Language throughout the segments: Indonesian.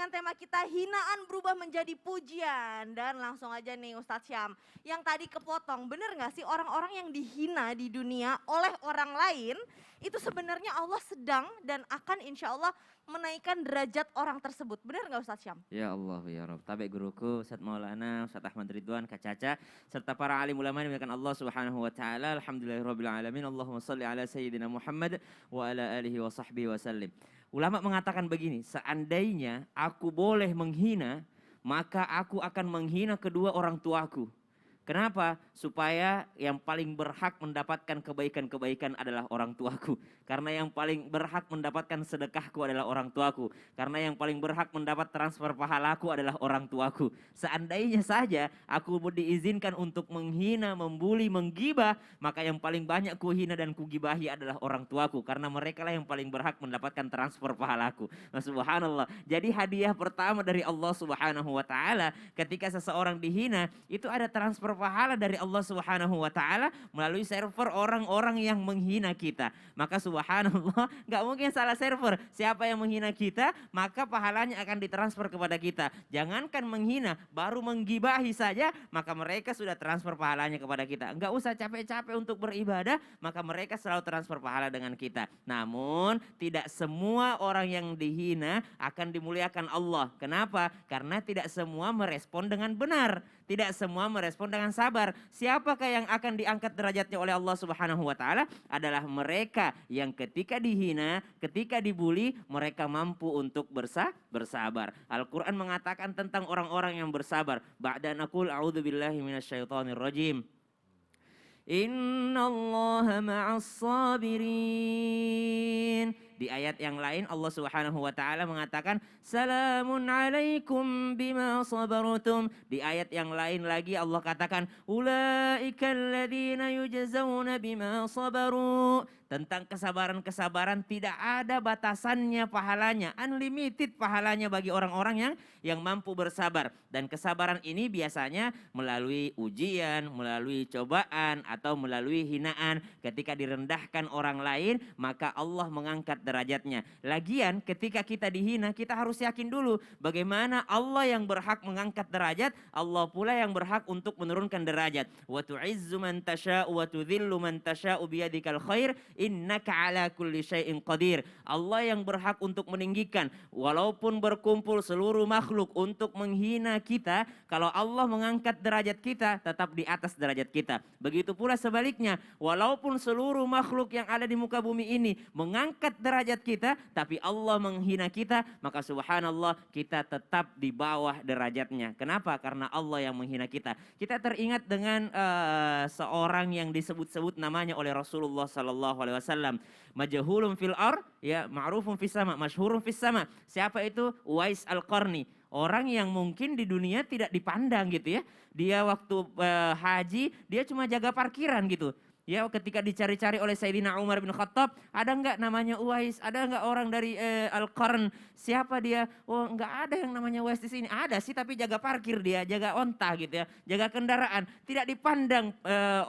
dengan tema kita hinaan berubah menjadi pujian. Dan langsung aja nih Ustadz Syam, yang tadi kepotong, bener gak sih orang-orang yang dihina di dunia oleh orang lain, itu sebenarnya Allah sedang dan akan insya Allah menaikkan derajat orang tersebut. Bener gak Ustadz Syam? Ya Allah ya Rabb. Tabe guruku Ustaz Maulana, Ustaz Ahmad Ridwan, Kak Caca, serta para alim ulama yang dimuliakan Allah Subhanahu wa taala. Alhamdulillahirabbil alamin. Allahumma shalli ala sayyidina Muhammad wa ala alihi wa sahbihi wasallim. Ulama mengatakan begini, seandainya aku boleh menghina, maka aku akan menghina kedua orang tuaku. Kenapa? Supaya yang paling berhak mendapatkan kebaikan-kebaikan adalah orang tuaku. Karena yang paling berhak mendapatkan sedekahku adalah orang tuaku. Karena yang paling berhak mendapat transfer pahalaku adalah orang tuaku. Seandainya saja aku diizinkan untuk menghina, membuli, menggibah, maka yang paling banyak kuhina dan kugibahi adalah orang tuaku. Karena mereka lah yang paling berhak mendapatkan transfer pahalaku. Nah, subhanallah. Jadi hadiah pertama dari Allah Subhanahu wa taala ketika seseorang dihina, itu ada transfer pahala dari Allah Subhanahu wa taala melalui server orang-orang yang menghina kita. Maka subhanallah, nggak mungkin salah server. Siapa yang menghina kita, maka pahalanya akan ditransfer kepada kita. Jangankan menghina, baru menggibahi saja, maka mereka sudah transfer pahalanya kepada kita. Nggak usah capek-capek untuk beribadah, maka mereka selalu transfer pahala dengan kita. Namun, tidak semua orang yang dihina akan dimuliakan Allah. Kenapa? Karena tidak semua merespon dengan benar. Tidak semua merespon dengan sabar. Siapakah yang akan diangkat derajatnya oleh Allah Subhanahu wa taala? Adalah mereka yang ketika dihina, ketika dibuli, mereka mampu untuk bersabar. Al-Qur'an mengatakan tentang orang-orang yang bersabar. Ba'da naqul a'udzubillahi minasyaitonir rajim. Innallaha ma'as sabirin. Di ayat yang lain Allah Subhanahu wa taala mengatakan salamun alaikum bima sabartum. Di ayat yang lain lagi Allah katakan ulaikal ladzina yujzauna bima sabaru. Tentang kesabaran-kesabaran tidak ada batasannya pahalanya, unlimited pahalanya bagi orang-orang yang mampu bersabar. Dan kesabaran ini biasanya melalui ujian, melalui cobaan atau melalui hinaan. Ketika direndahkan orang lain, maka Allah mengangkat derajatnya. Lagian ketika kita dihina, kita harus yakin dulu bagaimana Allah yang berhak mengangkat derajat, Allah pula yang berhak untuk menurunkan derajat. Wa tu'izzu man tasya'u wa tudhillu man tasya'u biyadikal khair innaka ala kulli syai'in qadir. Allah yang berhak untuk meninggikan. Walaupun berkumpul seluruh makhluk untuk menghina kita, kalau Allah mengangkat derajat kita, tetap di atas derajat kita. Begitu pula sebaliknya, walaupun seluruh makhluk yang ada di muka bumi ini mengangkat derajat kita, tapi Allah menghina kita, maka subhanallah kita tetap di bawah derajatnya. Kenapa? Karena Allah yang menghina kita. Kita teringat dengan seorang yang disebut-sebut namanya oleh Rasulullah sallallahu alaihi wasallam, majhulun fil ar, ya ma'rufun fis sama, masyhurun fis sama. Siapa itu? Uwais Al-Qarni. Orang yang mungkin di dunia tidak dipandang gitu ya. Dia waktu haji, dia cuma jaga parkiran gitu. Ya, ketika dicari-cari oleh Sayyidina Umar bin Khattab, ada enggak namanya Uwais? Ada enggak orang dari Al-Qarn? Siapa dia? Oh, enggak ada yang namanya Uwais di sini. Ada sih, tapi jaga parkir dia, jaga onta gitu ya, jaga kendaraan. Tidak dipandang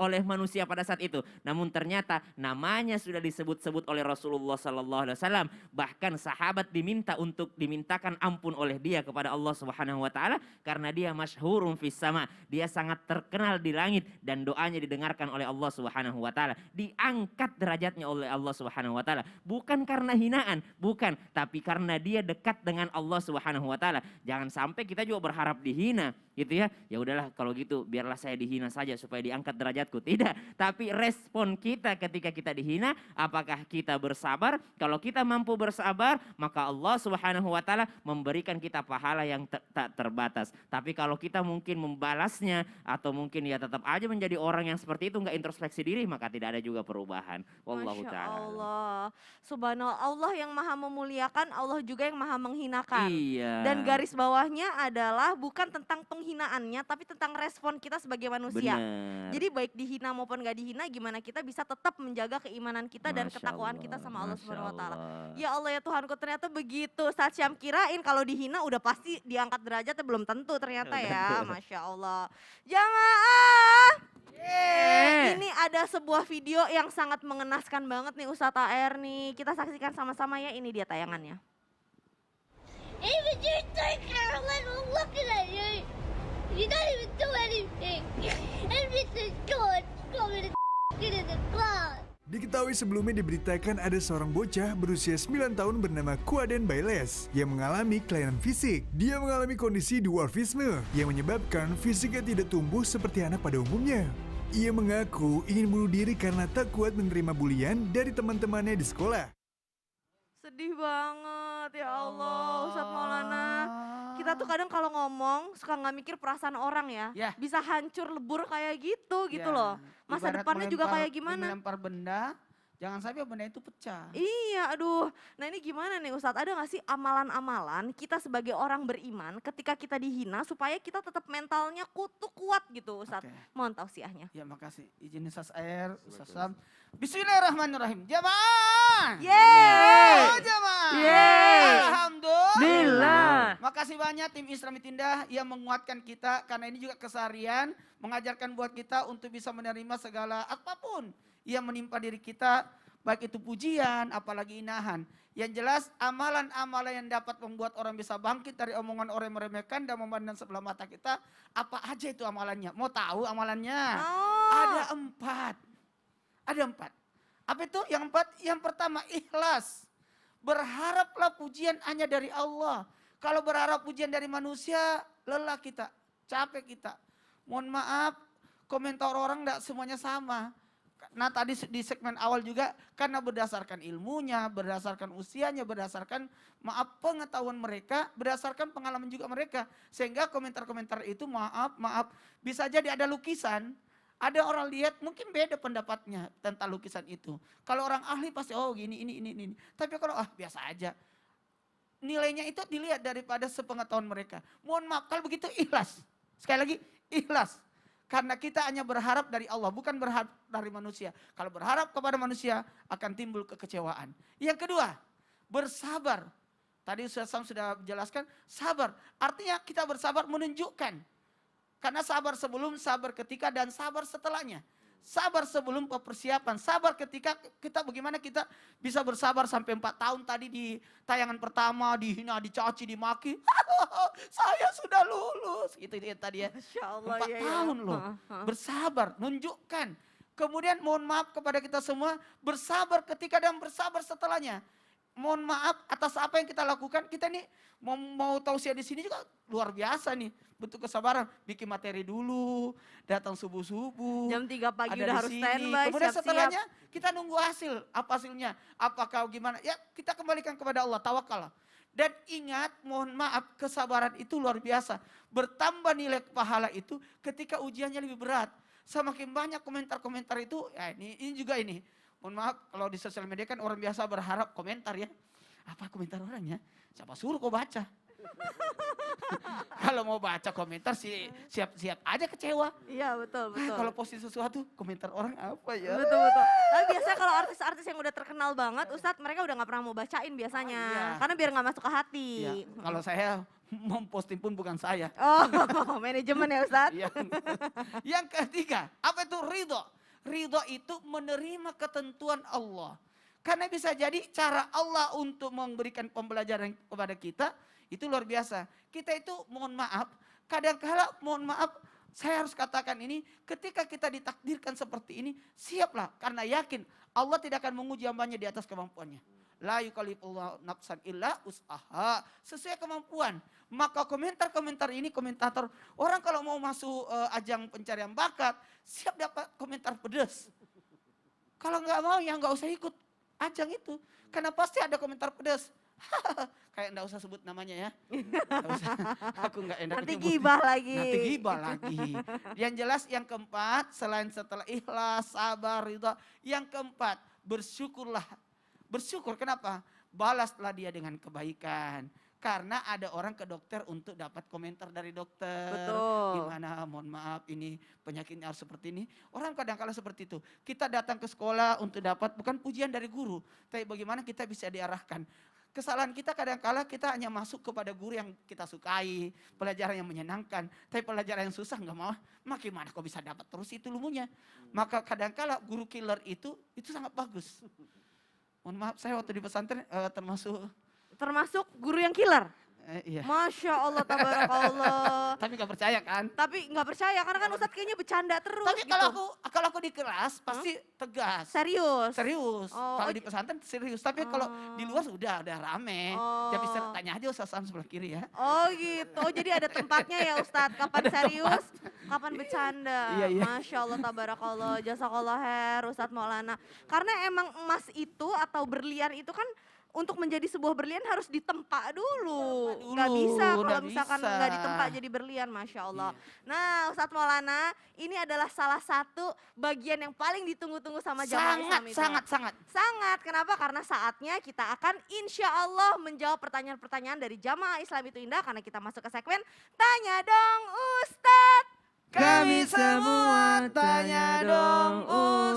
oleh manusia pada saat itu. Namun ternyata namanya sudah disebut-sebut oleh Rasulullah sallallahu alaihi wasallam. Bahkan sahabat diminta untuk dimintakan ampun oleh dia kepada Allah Subhanahu wa taala karena dia masyhurun fis sama. Dia sangat terkenal di langit dan doanya didengarkan oleh Allah Subhanahu wa taala, diangkat derajatnya oleh Allah Subhanahu wa taala, bukan karena hinaan, bukan, tapi karena dia dekat dengan Allah Subhanahu wa taala. Jangan sampai kita juga berharap dihina gitu ya. Ya udahlah kalau gitu biarlah saya dihina saja supaya diangkat derajatku. Tidak, tapi respon kita ketika kita dihina, apakah kita bersabar? Kalau kita mampu bersabar, maka Allah Subhanahu wa taala memberikan kita pahala yang tak terbatas. Tapi kalau kita mungkin membalasnya atau mungkin ya tetap aja menjadi orang yang seperti itu, nggak introspeksi diri, maka tidak ada juga perubahan. Wallahu Masya ta'ala. Allah, subhanallah, Allah yang maha memuliakan, Allah juga yang maha menghinakan. Iya. Dan garis bawahnya adalah bukan tentang penghinaannya, tapi tentang respon kita sebagai manusia. Benar. Jadi baik dihina maupun gak dihina, gimana kita bisa tetap menjaga keimanan kita dan Masya ketakwaan Allah, kita sama Allah Masya Subhanahu Wa Taala. Allah. Ya Allah ya Tuhanku, ternyata begitu. Saat Syam kirain kalau dihina udah pasti diangkat derajatnya, belum tentu ternyata ya. Masya Allah. Jamaah. Ini ada sebuah video yang sangat mengenaskan banget nih Ustadz AR nih. Kita saksikan sama-sama ya, ini dia tayangannya. Even you think Caroline will looking at you. You don't even do anything. Everything's good. Coming to get in the class. Diketahui sebelumnya diberitakan ada seorang bocah berusia 9 tahun bernama Quaden Bailes yang mengalami kelainan fisik. Dia mengalami kondisi dwarfisme yang menyebabkan fisiknya tidak tumbuh seperti anak pada umumnya. Ia mengaku ingin bunuh diri karena tak kuat menerima bulian dari teman-temannya di sekolah. Sedih banget ya Allah, Ustadz Maulana. Kita tuh kadang kalau ngomong suka nggak mikir perasaan orang ya. Ya. Bisa hancur lebur kayak gitu Ya, loh. Masa ibarat depannya juga kayak melempar- gimana? Melempar benda, jangan sampai benda itu pecah. Iya, aduh. Nah ini gimana nih Ustadz? Ada gak sih amalan-amalan kita sebagai orang beriman ketika kita dihina supaya kita tetap mentalnya kuat gitu Ustadz? Oke. Mohon tausiahnya. Ya makasih. Izin Ustaz Air, Ustaz Sam. Bismillahirrahmanirrahim. Jamaah. Yeay! Oh jamaah. Yeay! Alhamdulillah. Billah. Makasih banyak tim Islami Tindah yang menguatkan kita karena ini juga keseharian mengajarkan buat kita untuk bisa menerima segala apapun yang menimpa diri kita, baik itu pujian apalagi inahan. Yang jelas amalan-amalan yang dapat membuat orang bisa bangkit dari omongan orang yang meremehkan dan memandang sebelah mata kita, apa aja itu amalannya? Mau tahu amalannya? Oh. Ada 4. Ada 4. Apa itu? Yang 4, yang pertama ikhlas. Berharaplah pujian hanya dari Allah. Kalau berharap pujian dari manusia, lelah kita, capek kita. Mohon maaf, komentar orang tidak semuanya sama. Nah tadi di segmen awal juga, karena berdasarkan ilmunya, berdasarkan usianya, berdasarkan pengetahuan mereka, berdasarkan pengalaman juga mereka. Sehingga komentar-komentar itu maaf, bisa jadi ada lukisan, ada orang lihat mungkin beda pendapatnya tentang lukisan itu. Kalau orang ahli pasti oh gini, ini. Tapi kalau biasa aja. Nilainya itu dilihat daripada sepengetahuan mereka. Mohon maaf kalau begitu ikhlas. Sekali lagi ikhlas. Karena kita hanya berharap dari Allah, bukan berharap dari manusia. Kalau berharap kepada manusia akan timbul kekecewaan. Yang kedua, bersabar. Tadi Ustaz Sam sudah jelaskan, sabar. Artinya kita bersabar menunjukkan. Karena sabar sebelum, sabar ketika, dan sabar setelahnya. Sabar sebelum persiapan, sabar ketika kita bagaimana kita bisa bersabar sampai 4 tahun tadi di tayangan pertama dihina, dicaci, dimaki. Saya sudah lulus, gitu tadi ya. Masya Allah 4 ya. tahun loh, bersabar, nunjukkan. Kemudian mohon maaf kepada kita semua, bersabar ketika dan bersabar setelahnya. Mohon maaf atas apa yang kita lakukan. Kita nih mau tausiah di sini juga luar biasa nih. Bentuk kesabaran, bikin materi dulu, datang subuh-subuh. Jam 3 pagi ada udah di harus sini. standby, Kemudian siap-siap. setelahnya kita nunggu hasil. Apa hasilnya? Apakah gimana? Ya kita kembalikan kepada Allah, tawakal. Dan ingat, mohon maaf, kesabaran itu luar biasa. Bertambah nilai pahala itu ketika ujiannya lebih berat. Semakin banyak komentar-komentar itu, ya ini juga ini. Mohon maaf, kalau di sosial media kan orang biasa berharap komentar ya. Apa komentar orangnya? Siapa suruh kau baca? Kalau mau baca komentar sih siap-siap aja kecewa. Iya betul. Kalau posting sesuatu, komentar orang apa ya? Betul. Tapi biasanya kalau artis-artis yang udah terkenal banget, Ustadz mereka udah gak pernah mau bacain biasanya. Iya. Karena biar gak masuk ke hati. Iya, kalau saya memposting pun bukan saya. Oh, manajemen ya Ustadz? Iya. Yang ketiga, apa itu ridho? Ridho itu menerima ketentuan Allah. Karena bisa jadi cara Allah untuk memberikan pembelajaran kepada kita, itu luar biasa. Kita itu mohon maaf, kadang-kala mohon maaf, saya harus katakan ini, ketika kita ditakdirkan seperti ini, siaplah. Karena yakin Allah tidak akan menguji hambanya di atas kemampuannya. La yukallifullahu nafsan illa usaha. Sesuai kemampuan. Maka komentar-komentar ini, komentator, orang kalau mau masuk ajang pencarian bakat, siap dapat komentar pedas. Kalau nggak mau ya nggak usah ikut ajang itu. Karena pasti ada komentar pedas. Kayak enggak usah sebut namanya ya. Nggak usah. Aku enggak enak Nanti nyebut. gibah lagi. Nanti gibah lagi. Yang jelas yang keempat, selain setelah ikhlas, sabar, ridha. Yang keempat, bersyukurlah. Bersyukur kenapa? Balaslah dia dengan kebaikan. Karena ada orang ke dokter untuk dapat komentar dari dokter. Betul. Gimana, mohon maaf ini penyakitnya harus seperti ini. Orang kadang-kala seperti itu. Kita datang ke sekolah untuk dapat bukan pujian dari guru. Tapi bagaimana kita bisa diarahkan. Kesalahan kita kadang-kala kita hanya masuk kepada guru yang kita sukai, pelajaran yang menyenangkan, tapi pelajaran yang susah nggak mau. Makin mana kok bisa dapat terus itu ilmunya. Maka kadang-kala guru killer itu sangat bagus. Mohon maaf saya waktu di pesantren termasuk Termasuk guru yang killer? Iya. Masya Allah, tabarakallah. Tapi nggak percaya kan? Tapi nggak percaya karena kan Ustadz kayaknya bercanda terus Tapi gitu. kalau aku di kelas pasti tegas. Serius? Serius. Oh, Kalau oh, di pesantren serius. Tapi kalau di luar sudah rame. Oh. Tapi tanya aja Ustaz Sam sebelah kiri ya. Oh gitu, oh, jadi ada tempatnya ya Ustadz, kapan Ada serius, kapan bercanda. Iya, iya. Masya Allah, tabarakallah, jazakallah khair Ustadz Maulana. Karena emang emas itu atau berlian itu kan untuk menjadi sebuah berlian harus ditempa dulu. Nggak dulu, bisa kalau nggak misalkan bisa. nggak ditempa jadi berlian, Masya Allah. Iya. Nah Ustadz Maulana, ini adalah salah satu bagian yang paling ditunggu-tunggu sama jamaah Islam itu. Sangat. Sangat, kenapa? Karena saatnya kita akan insya Allah menjawab pertanyaan-pertanyaan dari jamaah Islam itu indah. Karena kita masuk ke segmen Tanya Dong Ustadz. Kami semua tanya dong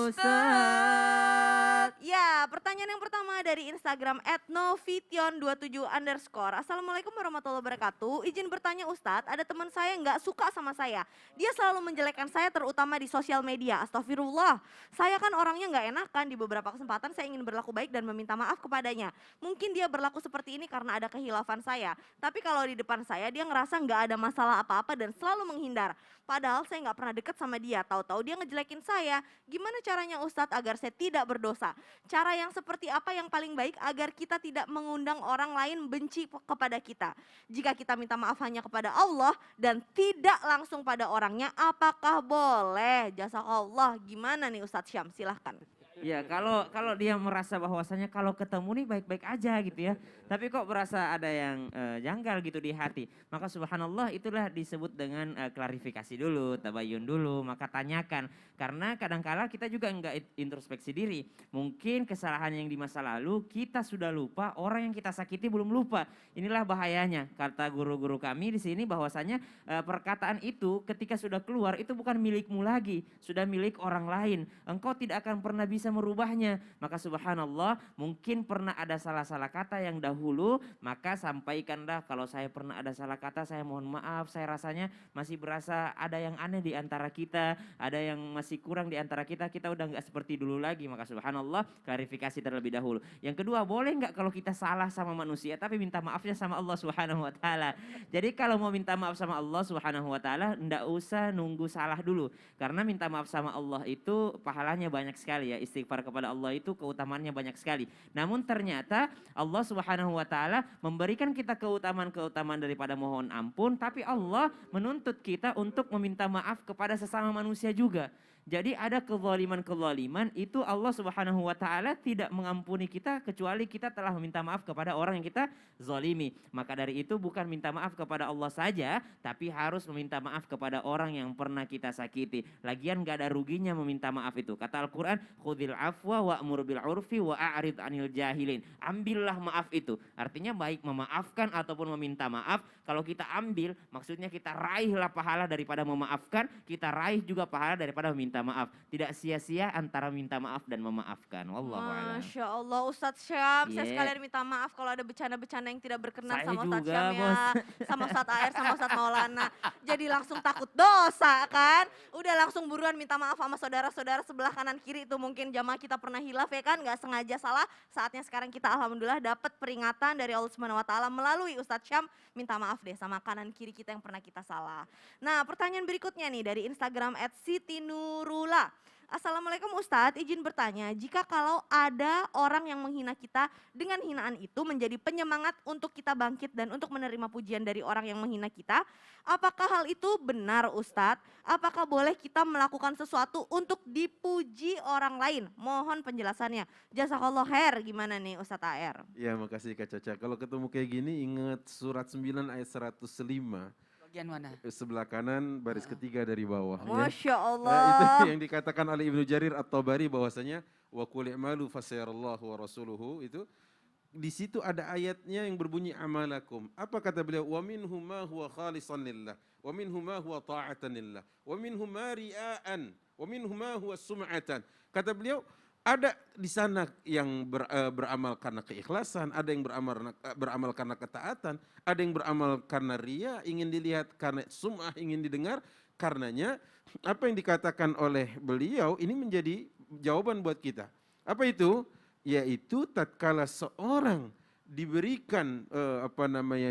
Ustaz. Ya, pertanyaan yang pertama dari Instagram @novition27_. Assalamualaikum warahmatullahi wabarakatuh. Izin bertanya Ustadz, ada teman saya nggak suka sama saya. Dia selalu menjelekkan saya terutama di sosial media. Astagfirullah. Saya kan orangnya nggak enakan, di beberapa kesempatan saya ingin berlaku baik dan meminta maaf kepadanya. Mungkin dia berlaku seperti ini karena ada kehilafan saya. Tapi kalau di depan saya dia ngerasa nggak ada masalah apa-apa dan selalu menghindar. Padahal saya nggak pernah dekat sama dia, tahu-tahu dia ngejelekin saya. Gimana caranya Ustadz agar saya tidak berdosa? Cara yang seperti apa yang paling baik agar kita tidak mengundang orang lain benci kepada kita? Jika kita minta maaf hanya kepada Allah dan tidak langsung pada orangnya, apakah boleh? Jazakallah. Gimana nih Ustadz Syam? Silahkan. Ya kalau dia merasa bahwasanya kalau ketemu nih baik-baik aja gitu ya. Tapi kok berasa ada yang janggal gitu di hati. Maka subhanallah itulah disebut dengan klarifikasi dulu, tabayun dulu. Maka tanyakan. Karena kadangkala kita juga enggak introspeksi diri. Mungkin kesalahan yang di masa lalu kita sudah lupa, orang yang kita sakiti belum lupa. Inilah bahayanya. Kata guru-guru kami di sini bahwasanya perkataan itu ketika sudah keluar itu bukan milikmu lagi. Sudah milik orang lain. Engkau tidak akan pernah bisa merubahnya. Maka subhanallah mungkin pernah ada salah-salah kata yang dahulu, maka sampaikanlah kalau saya pernah ada salah kata, saya mohon maaf, saya rasanya masih berasa ada yang aneh di antara kita, ada yang masih kurang di antara kita udah nggak seperti dulu lagi. Maka subhanallah klarifikasi terlebih dahulu. Yang kedua, boleh nggak kalau kita salah sama manusia tapi minta maafnya sama Allah Subhanahu wa taala. Jadi kalau mau minta maaf sama Allah Subhanahu wa taala ndak usah nunggu salah dulu. Karena minta maaf sama Allah itu pahalanya banyak sekali ya. Istighfar kepada Allah itu keutamaannya banyak sekali. Namun ternyata Allah Subhanahu wa taala memberikan kita keutamaan-keutamaan daripada mohon ampun, tapi Allah menuntut kita untuk meminta maaf kepada sesama manusia juga. Jadi ada kezaliman-kezaliman itu Allah Subhanahu wa taala tidak mengampuni kita kecuali kita telah meminta maaf kepada orang yang kita zalimi. Maka dari itu bukan minta maaf kepada Allah saja, tapi harus meminta maaf kepada orang yang pernah kita sakiti. Lagian gak ada ruginya meminta maaf itu. Kata Al-Qur'an, "Khudhil afwa wa'mur bil 'urfi wa a'rid 'anil jahilin." Ambillah maaf itu. Artinya baik memaafkan ataupun meminta maaf. Kalau kita ambil, maksudnya kita raihlah pahala daripada memaafkan, kita raih juga pahala daripada meminta maaf. Tidak sia-sia antara minta maaf dan memaafkan. Wallahu a'lam. Masya Allah Ustadz Syam, saya Yeah. sekalian minta maaf kalau ada bercanda-bercanda yang tidak berkenan Saya sama Ustadz juga, Syam ya. Bos. Sama Ustadz AR, sama Ustadz Maulana. Jadi langsung takut dosa kan. Udah langsung buruan minta maaf sama saudara-saudara sebelah kanan kiri itu mungkin jamaah kita pernah hilaf ya kan. Gak sengaja salah. Saatnya sekarang kita alhamdulillah dapat peringatan dari Allah Subhanahu wa taala melalui Ustadz Syam. Minta maaf deh sama kanan kiri kita yang pernah kita salah. Nah pertanyaan berikutnya nih dari Instagram @sitinurula. Assalamualaikum Ustadz, izin bertanya, jika kalau ada orang yang menghina kita dengan hinaan itu menjadi penyemangat untuk kita bangkit dan untuk menerima pujian dari orang yang menghina kita, apakah hal itu benar Ustadz? Apakah boleh kita melakukan sesuatu untuk dipuji orang lain? Mohon penjelasannya. Jazakallah khair, gimana nih Ustadz AR? Ya makasih Kak Caca. Kalau ketemu kayak gini ingat surat 9 ayat 105. Bagian mana? Sebelah kanan baris ketiga dari bawah. Ya. Masya Nah, Allah. itu yang dikatakan oleh Ibnu Jarir At-Tabari bahwasanya wa qul i'malu fasayarallahu wa rasuluhu itu di situ ada ayatnya yang berbunyi amalakum. Apa kata beliau? Wa minhum ma huwa khalisan lillah, wa minhum ma huwa ta'atan lillah, wa minhum ma ria'an, wa minhum ma huwa sum'atan. Kata beliau ada di sana yang beramal karena keikhlasan, ada yang beramal karena ketaatan, ada yang beramal karena ria, ingin dilihat, karena sum'ah, ingin didengar. Karenanya apa yang dikatakan oleh beliau ini menjadi jawaban buat kita. Apa itu? Yaitu tatkala seorang diberikan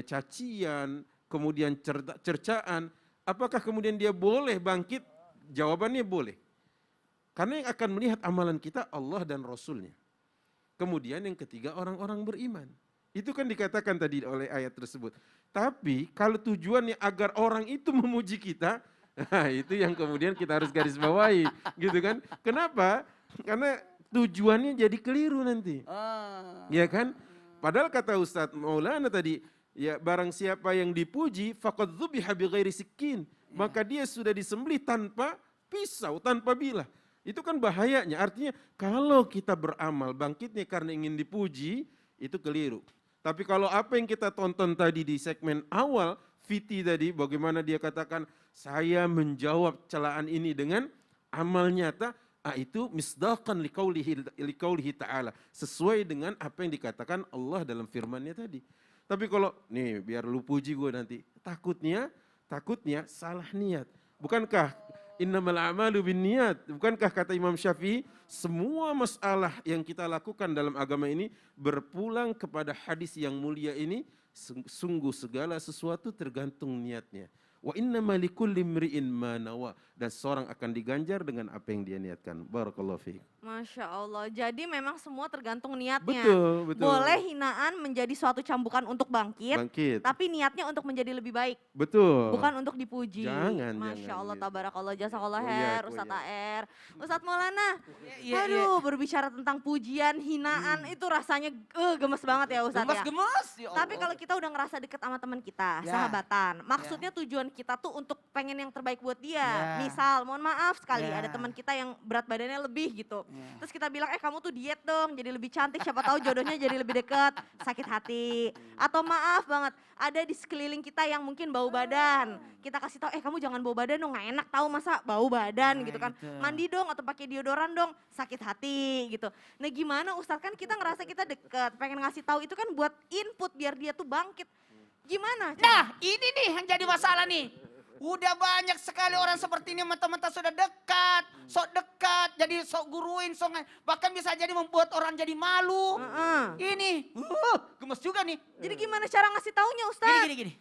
cacian, kemudian cercaan, apakah kemudian dia boleh bangkit? Jawabannya boleh. Karena yang akan melihat amalan kita Allah dan Rasulnya. Kemudian yang ketiga orang-orang beriman. Itu kan dikatakan tadi oleh ayat tersebut. Tapi kalau tujuannya agar orang itu memuji kita, nah itu yang kemudian kita harus garis bawahi, gitu kan? Kenapa? Karena tujuannya jadi keliru nanti. Ya kan? Padahal kata Ustadz Maulana tadi, ya barang siapa yang dipuji faqad dzubiha bighairi sikkin, maka dia sudah disembelih tanpa pisau, tanpa bilah. Itu kan bahayanya. Artinya kalau kita beramal bangkitnya karena ingin dipuji, itu keliru. Tapi kalau apa yang kita tonton tadi di segmen awal, Fiti tadi bagaimana dia katakan, saya menjawab celaan ini dengan amal nyata, itu misdaqan liqaulihi ta'ala. Sesuai dengan apa yang dikatakan Allah dalam firman-Nya tadi. Tapi kalau, nih biar lu puji gue nanti, takutnya salah niat. Bukankah innamal a'malu binniyat? Bukankah kata Imam Syafi'i, semua masalah yang kita lakukan dalam agama ini berpulang kepada hadis yang mulia ini, sungguh segala sesuatu tergantung niatnya. Wa innama likulli imri'in ma nawa, dan seorang akan diganjar dengan apa yang dia niatkan. Barakallahu fiik. Masya Allah, jadi memang semua tergantung niatnya. Betul. Boleh hinaan menjadi suatu cambukan untuk bangkit. Tapi niatnya untuk menjadi lebih baik. Betul. Bukan untuk dipuji. Jangan. Allah, tabarakallah, jazakallah Oh, khair, iya, Ustadz oh, AR. Ustadz Maulana, Iya. aduh berbicara tentang pujian, hinaan, itu rasanya gemes banget ya Ustadz ya. Gemes, ya Allah. Tapi kalau kita udah ngerasa deket sama teman kita, Ya. sahabatan, maksudnya tujuan kita tuh untuk pengen yang terbaik buat dia. Ya. Misal, mohon maaf sekali, Ya. ada teman kita yang berat badannya lebih gitu. Ya. Terus kita bilang, kamu tuh diet dong, jadi lebih cantik, siapa tahu jodohnya jadi lebih deket, sakit hati. Atau maaf banget, ada di sekeliling kita yang mungkin bau badan. Kita kasih tahu, kamu jangan bau badan dong, gak enak tahu masa bau badan Nah, gitu kan. gitu. Mandi dong atau pakai deodoran dong, sakit hati gitu. Nah gimana Ustadz, kan kita ngerasa kita deket, pengen ngasih tahu itu kan buat input biar dia tuh bangkit. Gimana? Nah, ini nih yang jadi masalah nih. Udah banyak sekali orang seperti ini, mentah-mentah sudah dekat, sok dekat, jadi sok guruin, bahkan bisa jadi membuat orang jadi malu. Ini, gemes juga nih. Jadi gimana cara ngasih taunya Ustadz? Gini.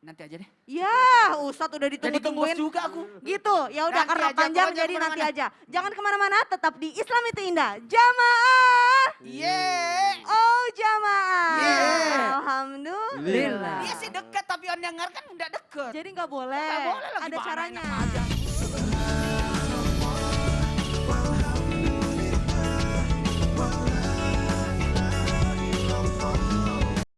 Nanti aja deh. Ya, Ustadz udah Jadi ditunggu-tungguin. gemes juga aku. Gitu, ya udah Nanti karena aja, panjang pokoknya jadi nanti kemana-mana. aja. Jangan kemana-mana, tetap di Islam itu indah. Jamaah. Oh jamaah. Yeah. Alhamdulillah. Dia sih dekat tapi yang dengar kan enggak dekat. Jadi nggak boleh. Nggak boleh lah, Ada gimana caranya. enak aja.